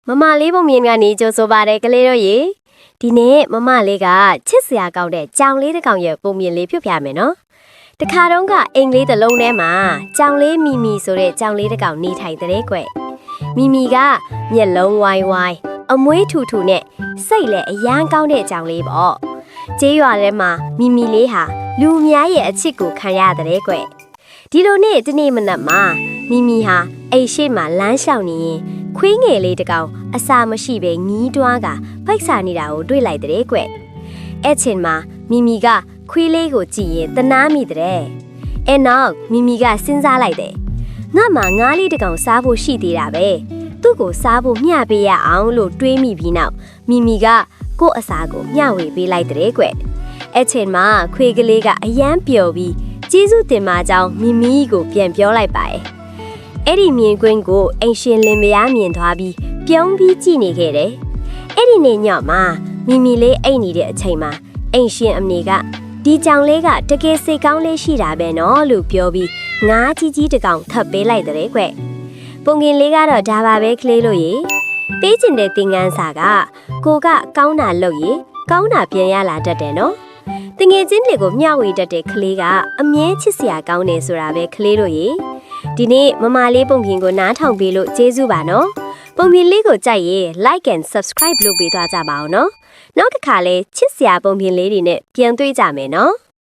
မမလေးပုံမြင်ကနေကြိုဆိုပါတယ်ကလေးတို့ရေဒီနေ့မမလေးကချစ်စရာကောင်းတဲ့ကြောင်လေးတစ်ကောင်ရဲ့ပုံမြင်လေးဖြုတ်ပြမယ်နော်တခါတုန်းကအိမ်လေးတစ်လုံးထဲမှာကြောင်လေးမီမီဆိုတဲ့ကြောင်လေးတစ်ကောင်နေထိုင်တဲ့ကွမီမီကမျက်လုံးဝိုင်းဝိုင်းအမွှေးထူထူနဲ့စိတ်လည်းအရန်ကောင်းတဲ့ကြောင်လေးပေါ့ကျေးရွာထဲမှာမီမီလေးဟာလူအများရဲ့အချစ်ကိုခံရတဲ့ကွဒီလိုနေ့ဒီနေ့မနက်မှာမီမီဟာအိမ်ရှိမှလမ်းလျှောက်နေရင်ခွေးငယ်လေးတစ်ကောင်အစာမရှိပဲငီးတွားကဖိုက်စာနေတာကိုတွေ့လိုက်တဲ့ကွအဲ့ချင်းမှာမီမီကခွေးလေးကိုကြည့်ရင်တနားမိတဲ့အဲ့နောက်မီမီကစဉ်းစားလိုက်တယ်ငါမှငါးလေးတစ်ကောင်စားဖို့ရှိသေးတာပဲသူ့ကိုစားဖို့မျှပေးရအောင်လို့တွေးမိပြီးနောက်မီမီကကို့အစာကိုမျှဝေပေးလိုက်တဲ့ကွအဲ့ချင်းမှာခွေးကလေးကအယမ်းပျော်ပြီးကျေးဇူးတင်မကြောင်းမီမီကိုပြန်ပြောလိုက်ပါတယ်အဲ့ဒီမြင်ကွင်းကိုအိမ်ရှင်လင်မယားမြင်သွားပြီးပြုံးပြီးကြည့်နေခဲ့တယ်။အဲ့ဒီနေ့ညမှာမီမီလေးအိတ်နေတဲ့အချိန်မှာအိမ်ရှင်အမေကဒီကြောင်လေးကတကယ်စိတ်ကောင်းလေးရှိတာပဲနော်လို့ပြောပြီးငါးကြီးတစ်ကောင်ထပ်ပေးလိုက်တဲ့ကွ။ပုံကင်လေးကတော့ဒါပါပဲကလေးလို့ရေပေးချင်တဲ့သင်ခန်းစာကကိုကကောင်းတာလုပ်ရေကောင်းတာပြန်ရလာတတ်တယ်နော်။တငယ်ချင်းတွေကိုမျှဝေတတ်တဲ့ကလေးကအမြဲချစ်စရာကောင်းတယ်ဆိုတာပဲကလေးတို့ရေဒီနေ့မမလေးပုံပြင်ကိုနားထောင်ပေးလို့ကျေးဇူးပါနော်ပုံပြင်လေးကိုကြိုက်ရင် like and subscribe လုပ်ပေးသွားကြပါအောင်နော်နောက်တစ်ခါလဲချစ်စရာပုံပြင်လေးတွေနဲ့ပြန်တွေ့ကြမယ်နော်